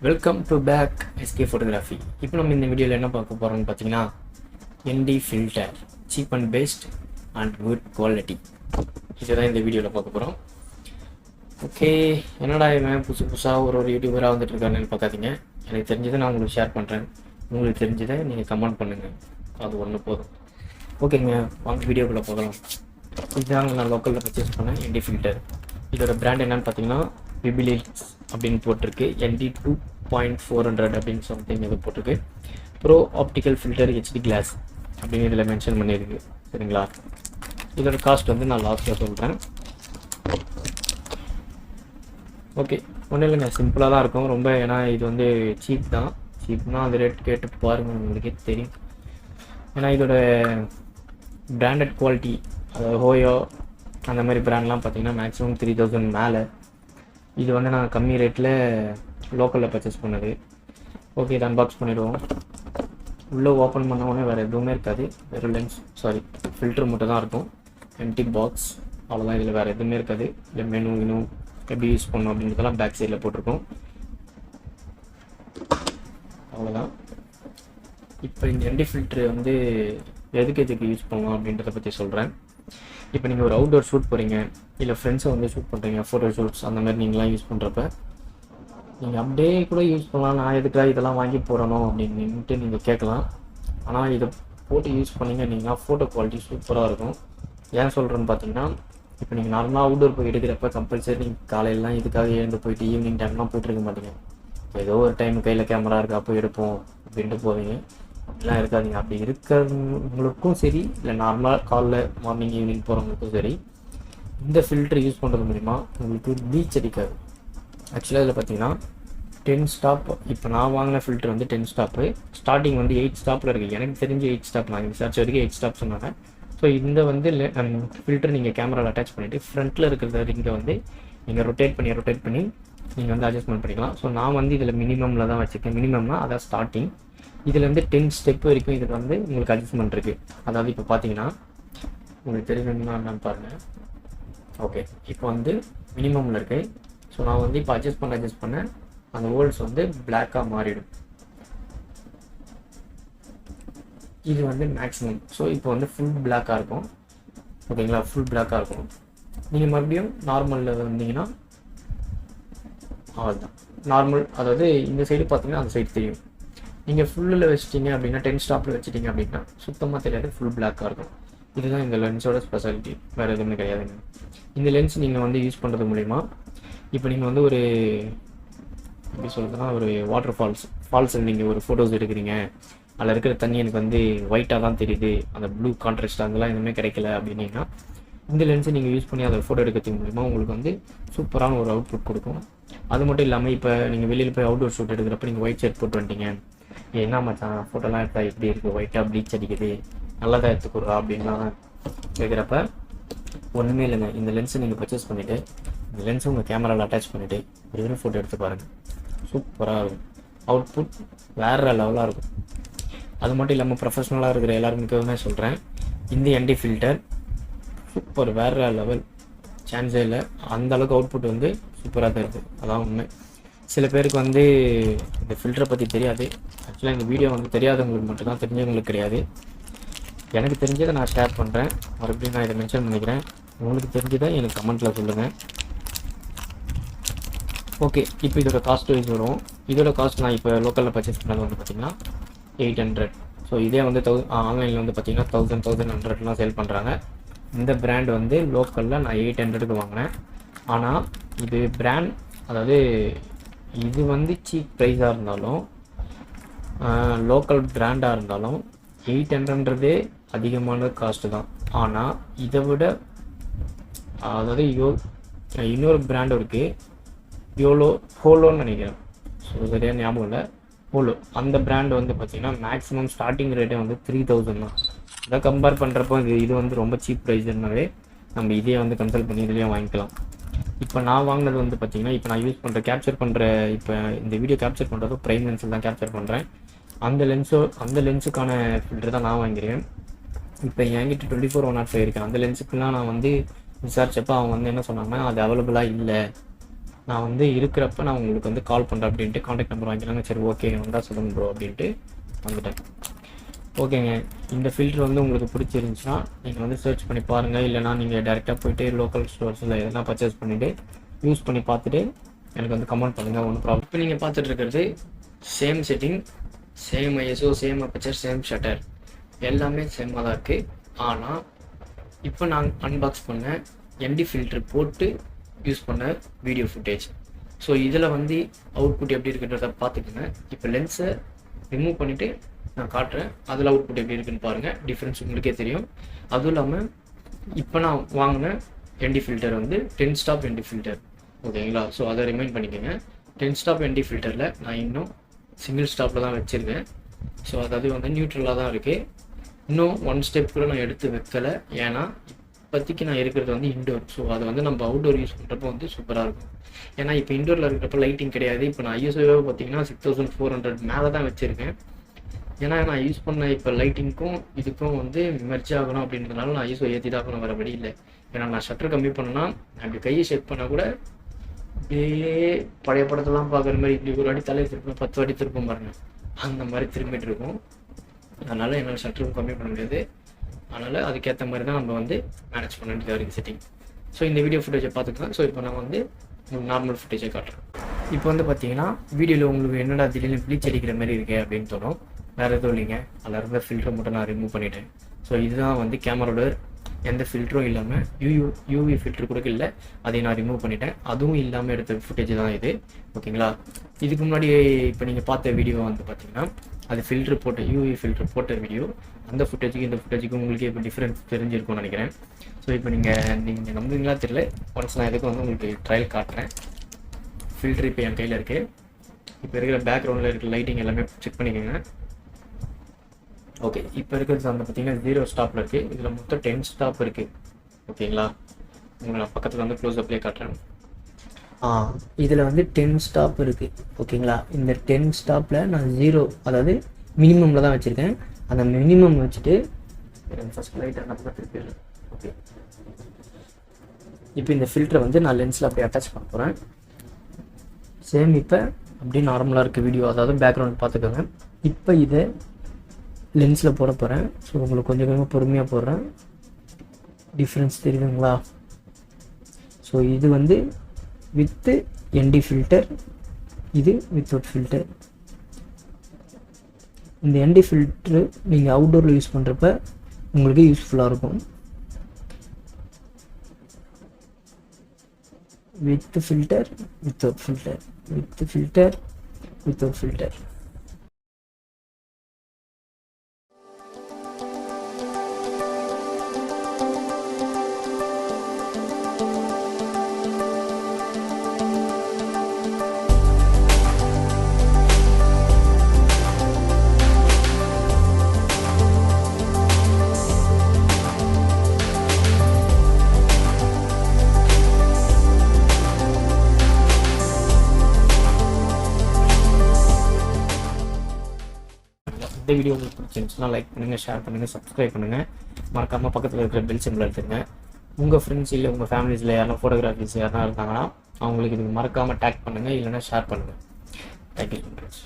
Welcome to back S K photography. இப்போ நம்ம இந்த வீடியோவில் என்ன பார்க்க போகிறோம்னு பார்த்தீங்கன்னா N D filter cheap and best and good quality இதுதான் இந்த வீடியோவில் பார்க்க போகிறோம். ஓகே, என்னடா இவன் புதுசாக ஒரு யூடியூபராக வந்துட்டு இருக்காருன்னு பார்க்காதீங்க. எனக்கு தெரிஞ்சதை நான் உங்களுக்கு ஷேர் பண்ணுறேன். உங்களுக்கு தெரிஞ்சதை நீங்கள் கமெண்ட் பண்ணுங்கள், அது ஒன்று போதும். ஓகேங்க, வாங்க வீடியோக்குள்ளே போகலாம். இதுதாங்க நான் லோக்கலில் பர்ச்சேஸ் பண்ணேன் என்டி ஃபில்டர். இதோட பிராண்ட் என்னன்னு பார்த்தீங்கன்னா விபிலிட்ஸ் அப்படின்னு போட்டிருக்கு. ND 2.400 அப்படின்னு சம்திங் இது போட்டிருக்கு. Bro optical filter HD glass அப்படின்னு இதில் மென்ஷன் பண்ணியிருக்கு. சரிங்களா, இதோட காஸ்ட் வந்து நான் லாஸ்ட்டில் சொல்கிறேன். ஓகே, ஒன்றும் இல்லைங்க, சிம்பிளாக தான் இருக்கும் ரொம்ப. ஏன்னா இது வந்து சீப்னா அந்த ரேட் கேட்டு பாருங்கள், உங்களுக்கே தெரியும். ஏன்னா இதோட பிராண்டட் குவாலிட்டி, அதாவது ஹோயோ அந்த மாதிரி பிராண்ட்லாம் பார்த்தீங்கன்னா மேக்ஸிமம் 3000 மேலே. இது வந்து நான் கம்மி ரேட்டில் லோக்கலில் பர்ச்சேஸ் பண்ணது. ஓகே, இதை அன்பாக்ஸ் பண்ணிவிடுவோம். உள்ளே ஓப்பன் பண்ண உடனே வேறு எதுவுமே இருக்காது, வெறும் ஃபில்டர் மட்டும் தான் இருக்கும். எம்டி பாக்ஸ், அவ்வளோதான். இதில் வேறு எதுவுமே இருக்காது. இல்லை மெனு எப்படி யூஸ் பண்ணணும் அப்படின்றதெல்லாம் பேக் சைடில் போட்டிருக்கோம். அவ்வளோதான். இப்போ இந்த என்டி ஃபில்ட்ரு வந்து எதுக்கு யூஸ் பண்ணலாம் அப்படின்றத பற்றி சொல்கிறேன். இப்போ நீங்கள் ஒரு அவுட்டோர் ஷூட் போகிறீங்க, இல்லை ஃப்ரெண்ட்ஸை வந்து ஷூட் பண்ணுறீங்க, ஃபோட்டோ ஷூட்ஸ் அந்த மாதிரி நீங்களாம் யூஸ் பண்ணுறப்ப நீங்கள் அப்படியே கூட யூஸ் பண்ணலாம். நான் எதுக்காக இதெல்லாம் வாங்கி போடணும் அப்படின்ட்டு நீங்கள் கேட்கலாம். ஆனால் இதை போட்டு யூஸ் பண்ணிங்க அப்படின்னா ஃபோட்டோ குவாலிட்டி சூப்பராக இருக்கும். ஏன் சொல்கிறேன்னு பார்த்தீங்கன்னா, இப்போ நீங்கள் நார்மலாக அவுட்டோர் போய் எடுக்கிறப்ப கம்பல்சரி நீங்கள் காலையிலலாம் இதுக்காக எழுந்து போயிட்டு ஈவினிங் டைம்லாம் போய்ட்டு இருக்க மாட்டீங்க. ஏதோ ஒரு டைம் கையில் கேமரா இருக்கா போய் எடுப்போம் அப்படின்ட்டு போவீங்க. அப்படிலாம் இருக்காதிங்க. அப்படி இருக்கிறவங்களுக்கும் சரி, இல்லை நார்மலாக காலைல மார்னிங் ஈவினிங் போகிறவங்களுக்கும் சரி, இந்த ஃபில்டர் யூஸ் பண்ணுறது மூலிமா உங்களுக்கு பீச் அடிக்காது. ஆக்சுவலாக இதில் பார்த்தீங்கன்னா 10 ஸ்டாப். இப்போ நான் வாங்கின ஃபில்டர் வந்து 10 ஸ்டாப்பு. ஸ்டார்டிங் வந்து 8 ஸ்டாப்பில் இருக்குது. எனக்கு தெரிஞ்சு 8 ஸ்டாப், நான் விசாரிச்ச வரைக்கும் 8 ஸ்டாப் சொன்னாங்க. ஸோ இந்த வந்து ஃபில்டர் நீங்கள் கேமராவில் அட்டாச் பண்ணிவிட்டு ஃப்ரண்ட்டில் இருக்கிற ரிங்கை வந்து நீங்கள் ரொட்டேட் பண்ணி நீங்கள் வந்து அட்ஜஸ்ட்மெண்ட் பண்ணிக்கலாம். ஸோ நான் வந்து இதில் மினிமமில் தான் வச்சுருக்கேன். மினிமம்னா அதான் ஸ்டார்டிங். இதில் வந்து 10 ஸ்டெப் வரைக்கும் இதில் வந்து உங்களுக்கு அட்ஜஸ்ட்மெண்ட் இருக்குது. அதாவது இப்போ பார்த்தீங்கன்னா உங்களுக்கு தெரியணும்னா என்னன்னு பாருங்கள். ஓகே, இப்போ வந்து மினிமமில் இருக்கு. ஸோ நான் வந்து இப்போ அட்ஜஸ்ட் பண்ண அந்த ஹோல்ஸ் வந்து பிளாக்காக மாறிடும். இது வந்து மேக்ஸிமம். ஸோ இப்போ வந்து ஃபுல் பிளாக்காக இருக்கும். ஓகேங்களா, ஃபுல் பிளாக்காக இருக்கும். நீங்கள் மறுபடியும் நார்மலில் வந்தீங்கன்னா அவ்வளோதான். நார்மல், அதாவது இந்த சைடு பார்த்தீங்கன்னா அந்த சைடு தெரியும். நீங்கள் ஃபுல்லில் வச்சிட்டிங்க அப்படின்னா 10 ஸ்டாப்பில் வச்சிட்டிங்க அப்படின்னா சுத்தமாக தெரியாது, ஃபுல் பிளாக்காக இருக்கும். இதுதான் இந்த லென்ஸோட ஸ்பெஷாலிட்டி, வேறு எதுவுமே கிடையாதுங்க. இந்த லென்ஸ் நீங்கள் வந்து யூஸ் பண்ணுறது மூலிமா இப்போ நீங்கள் வந்து ஒரு எப்படி சொல்கிறதுனா ஒரு வாட்டர் ஃபால்ஸில் நீங்கள் ஒரு ஃபோட்டோஸ் எடுக்கிறீங்க, அதில் இருக்கிற தண்ணி எனக்கு வந்து ஒயிட்டாக தான் தெரியுது, அந்த ப்ளூ கான்ட்ராஸ்ட் அதெல்லாம் எதுவுமே கிடைக்கல அப்படின்னீங்கன்னா இந்த லென்ஸை நீங்கள் யூஸ் பண்ணி அதை ஃபோட்டோ எடுக்கிறது மூலிமா உங்களுக்கு வந்து சூப்பரான ஒரு அவுட்புட் கொடுக்கும். அது மட்டும் இல்லாமல் இப்போ நீங்கள் வெளியில் போய் அவுட்டோர் ஷூட் எடுக்கிறப்ப நீங்கள் ஒயிட் ஷர்ட் போட்டு வந்துட்டீங்க, என்ன மச்சான் ஃபோட்டோலாம் எடுத்தால் எப்படி இருக்குது, ஒயிட்டாக ப்ளீச் அடிக்குது, நல்லா தான் எடுத்துக்கிறா அப்படின்லாம் கேட்குறப்ப ஒன்றுமே இல்லைங்க. இந்த லென்ஸை நீங்கள் பர்ச்சேஸ் பண்ணிவிட்டு இந்த லென்ஸை உங்கள் கேமராவில் அட்டாச் பண்ணிவிட்டு ஒரு ஃபோட்டோ எடுத்து பாருங்கள், சூப்பராக இருக்கும். அவுட்புட் வேறு லெவலாக இருக்கும். அது மட்டும் இல்லாமல் ப்ரொஃபஷ்னலாக இருக்கிற எல்லாருமே சொல்கிறேன், இந்த என்டி ஃபில்டர் சூப்பர், வேறு லெவல், சான்ஸே இல்லை. அந்தளவுக்கு அவுட்புட் வந்து சூப்பராக தான் இருக்குது. அதான் உண்மை. சில பேருக்கு வந்து இந்த ஃபில்டரை பற்றி தெரியாது. ஆக்சுவலாக இந்த வீடியோ வந்து தெரியாதவங்களுக்கு மட்டும்தான், தெரிஞ்சவங்களுக்கு கிடையாது. எனக்கு தெரிஞ்சதை நான் ஷேர் பண்ணுறேன். மறுபடியும் நான் இதை மென்ஷன் பண்ணிக்கிறேன். உங்களுக்கு தெரிஞ்சதை எனக்கு கமெண்ட்டில் சொல்லுங்கள். ஓகே, இப்போ இதோட காஸ்ட் வைஸ் வரும். இதோட காஸ்ட் நான் இப்போ லோக்கலில் பர்ச்சேஸ் பண்ணது வந்து பார்த்திங்கன்னா 800. ஸோ இதே வந்து ஆன்லைனில் வந்து பார்த்திங்கன்னா 1100 சேல் பண்ணுறாங்க. இந்த பிராண்ட் வந்து லோக்கலில் நான் 800க்கு வாங்கினேன். ஆனால் இது பிராண்ட், அதாவது இது வந்து சீப் ப்ரைஸாக இருந்தாலும் லோக்கல் பிராண்டாக இருந்தாலும் 800ன்றதே அதிகமான காஸ்ட்டு தான். ஆனால் இதை விட, அதாவது இன்னொரு பிராண்ட் இருக்குது, ஹோலோன்னு நினைக்கிறேன், ஸோ சரியாக ஞாபகம் இல்லை, ஹோலோ. அந்த பிராண்ட் வந்து பார்த்திங்கன்னா மேக்ஸிமம் ஸ்டார்டிங் ரேட்டே வந்து 3000 தான். அதை கம்பேர் பண்ணுறப்போ இது வந்து ரொம்ப சீப் ப்ரைஸ்னாவே நம்ம இதே வந்து கன்சல்ட் பண்ணி இதுலேயே வாங்கிக்கலாம். இப்போ நான் வாங்கினது வந்து பார்த்திங்கன்னா, இப்போ நான் யூஸ் பண்ணுற கேப்சர் பண்ணுற, இப்போ இந்த வீடியோ கேப்சர் பண்ணுறது ப்ரைம் லென்ஸில் தான் கேப்சர் பண்ணுறேன். அந்த லென்ஸுக்கான ஃபில்டர் தான் நான் வாங்கியிருக்கேன். இப்போ என்கிட்ட 24-105 இருக்கேன். அந்த லென்ஸுக்குலாம் நான் வந்து விசாரிச்சப்போ அவங்க வந்து என்ன சொன்னாங்கன்னா, அது அவைலபிளாக இல்லை, நான் வந்து இருக்கிறப்ப நான் உங்களுக்கு வந்து கால் பண்ணுறேன் அப்படின்ட்டு காண்டாக்ட் நம்பர் வாங்கிக்கலாங்க. சரி ஓகே வந்தால் சொல்லுங்க ப்ரோ அப்படின்ட்டு வந்துட்டேன். ஓகேங்க, இந்த ஃபில்ட்ரு வந்து உங்களுக்கு பிடிச்சிருந்துச்சுன்னா நீங்கள் வந்து சர்ச் பண்ணி பாருங்கள். இல்லைனா நீங்கள் டேரெக்டாக போய்ட்டு லோக்கல் ஸ்டோர்ஸில் எதனா பர்ச்சேஸ் பண்ணிவிட்டு யூஸ் பண்ணி பார்த்துட்டு எனக்கு வந்து கமெண்ட் பண்ணுங்கள், ஒன்றும் ப்ராப்ளம். இப்போ நீங்கள் பார்த்துட்டு இருக்கிறது same setting, same ISO, same aperture, same shutter, எல்லாமே சேமாக தான் இருக்குது. ஆனால் இப்போ நான் அன்பாக்ஸ் பண்ண என்டி ஃபில்ட்ரு போட்டு யூஸ் பண்ண வீடியோ ஃபுட்டேஜ். ஸோ இதில் வந்து அவுட்புட் எப்படி இருக்குன்றத பார்த்துக்கோங்க. இப்போ லென்ஸை ரிமூவ் பண்ணிவிட்டு நான் காட்டுறேன், அதில் அவுட்புட் எப்படி இருக்குன்னு பாருங்கள், டிஃப்ரென்ஸ் உங்களுக்கே தெரியும். அதுவும் இல்லாமல் இப்போ நான் வாங்கின என்டி ஃபில்டர் வந்து 10 ஸ்டாப் என்டி ஃபில்டர், ஓகேங்களா? ஸோ அதை ரிமைண்ட் பண்ணிக்கோங்க. 10 ஸ்டாப் என்டி ஃபில்டரில் நான் இன்னும் சிங்கிள் ஸ்டாப்பில் தான் வச்சுருக்கேன். ஸோ அதாவது வந்து நியூட்ரலாக தான் இருக்குது. இன்னும் 1 ஸ்டெப் கூட நான் எடுத்து வைக்கலை, ஏன்னா இப்போதைக்கு நான் இருக்கிறது வந்து இண்டோர். ஸோ அதை வந்து நம்ம அவுட்டோர் யூஸ் பண்ணுறப்போ வந்து சூப்பராக இருக்கும். ஏன்னா இப்போ இண்டோரில் இருக்கிறப்ப லைட்டிங் கிடையாது. இப்போ நான் ஐஎஸ்ஓவே பார்த்தீங்கன்னா 6400 மேலே தான் வச்சுருக்கேன். ஏன்னா நான் யூஸ் பண்ண இப்போ லைட்டிங்க்கும் இதுக்கும் வந்து மெர்ஜ் ஆகணும் அப்படின்றதுனால நான் ஐஎஸ்ஓ ஏற்றி தான் ஆகணும், வர வழி இல்லை. ஏன்னா நான் ஷட்டர் கம்மி பண்ணேன்னா அப்படி கையை ஷேக் பண்ணால் கூட அப்படியே பழைய படத்தெல்லாம் பார்க்குற மாதிரி இப்படி ஒரு வாட்டி தலையை திருப்போம், 10 வாட்டி திருப்பம் பாருங்கள், அந்த மாதிரி திரும்பிட்டு இருக்கும். அதனால் என்னால் ஷட்டரும் கம்மி பண்ண முடியாது. அதனால் அதுக்கேற்ற மாதிரி தான் நம்ம வந்து மேனேஜ் பண்ண வேண்டியதாக இருக்குது செட்டிங். ஸோ இந்த வீடியோ ஃபுட்டேஜை பார்த்துக்கலாம். ஸோ இப்போ நான் வந்து நார்மல் ஃபுட்டேஜை காட்டுறேன். இப்போ வந்து பார்த்தீங்கன்னா வீடியோவில் உங்களுக்கு என்னடா திடீர்னு ப்ளீச் அடிக்கிற மாதிரி இருக்கே அப்படின்னு தோணும். வேறு எதுவும் இல்லைங்க, அதில் இருந்த ஃபில்டரை மட்டும் நான் ரிமூவ் பண்ணிட்டேன். ஸோ இதுதான் வந்து கேமராவோட எந்த ஃபில்டரும் இல்லாமல் யூவி ஃபில்டர் கூட இல்லை, அதையும் நான் ரிமூவ் பண்ணிட்டேன். அதுவும் இல்லாமல் எடுத்த ஃபுட்டேஜ் தான் இது, ஓகேங்களா? இதுக்கு முன்னாடி இப்போ நீங்கள் பார்த்த வீடியோ வந்து பார்த்தீங்கன்னா அது ஃபில்ட்ரு போட்ட யூவி ஃபில்ட்ரு போட்ட வீடியோ. அந்த ஃபுட்டேஜுக்கு இந்த ஃபுட்டேஜுக்கு உங்களுக்கு இப்போ டிஃப்ரென்ஸ் தெரிஞ்சிருக்கும்னு நினைக்கிறேன். ஸோ இப்போ நீங்கள் நம்புவீங்களா தெரியல, ஒன்ஸ் நான் இதுக்கு வந்து உங்களுக்கு ட்ரையல் காட்டுறேன். ஃபில்ட்ரு இப்போ என் கையில் இருக்குது. இப்போ இருக்கிற பேக்ரவுண்டில் இருக்கிற லைட்டிங் எல்லாமே செக் பண்ணிக்கோங்க. ஓகே, இப்போ இருக்கிறது வந்து பார்த்தீங்கன்னா 0 ஸ்டாப்பில் இருக்குது. இதில் மொத்தம் 10 ஸ்டாப் இருக்குது, ஓகேங்களா? உங்களை நான் பக்கத்தில் வந்து க்ளோஸ் அப்லேயே காட்டுறேன். இதில் வந்து 10 ஸ்டாப் இருக்குது, ஓகேங்களா? இந்த 10 ஸ்டாப்பில் நான் 0, அதாவது மினிமமில் தான் வச்சுருக்கேன். அந்த மினிமம் வச்சுட்டு ஃபஸ்ட் லைட்டை நான் திருப்பி, ஓகே. இப்போ இந்த ஃபில்டரை வந்து நான் லென்ஸில் அப்படியே அட்டாச் பண்ண போகிறேன். சேம் இப்போ அப்படியே நார்மலாக இருக்குது வீடியோ, அதாவது பேக்ரவுண்ட் பார்த்துக்கோங்க. இப்போ இதை லென்ஸில் போட போகிறேன். ஸோ உங்களுக்கு கொஞ்சம் கொஞ்சமாக பொறுமையாக போடுறேன். டிஃப்ரென்ஸ் தெரியுதுங்களா? ஸோ இது வந்து வித்து என்டி ஃபில்டர், இது வித்தவுட் ஃபில்டர். இந்த என்டி ஃபில்ட்ரு நீங்கள் அவுட்டோரில் யூஸ் பண்ணுறப்ப உங்களுக்கு யூஸ்ஃபுல்லாக இருக்கும். With filter, without filter, with filter, without filter. இந்த வீடியோ உங்களுக்கு பிடிச்சிருந்துச்சுன்னா லைக் பண்ணுங்கள், ஷேர் பண்ணுங்கள், சப்ஸ்கிரைப் பண்ணுங்கள். மறக்காமல் பக்கத்தில் இருக்கிற பெல் சிம்பிள் எடுத்துங்க. உங்கள் ஃப்ரெண்ட்ஸ் இல்லை உங்கள் ஃபேமிலிஸில் யாரும் ஃபோட்டோகிராஃபிஸ் யாரா இருந்தாங்கன்னா அவங்களுக்கு இதுக்கு மறக்காமல் டேக் பண்ணுங்கள், இல்லைன்னா ஷேர் பண்ணுங்கள். Thank you friends.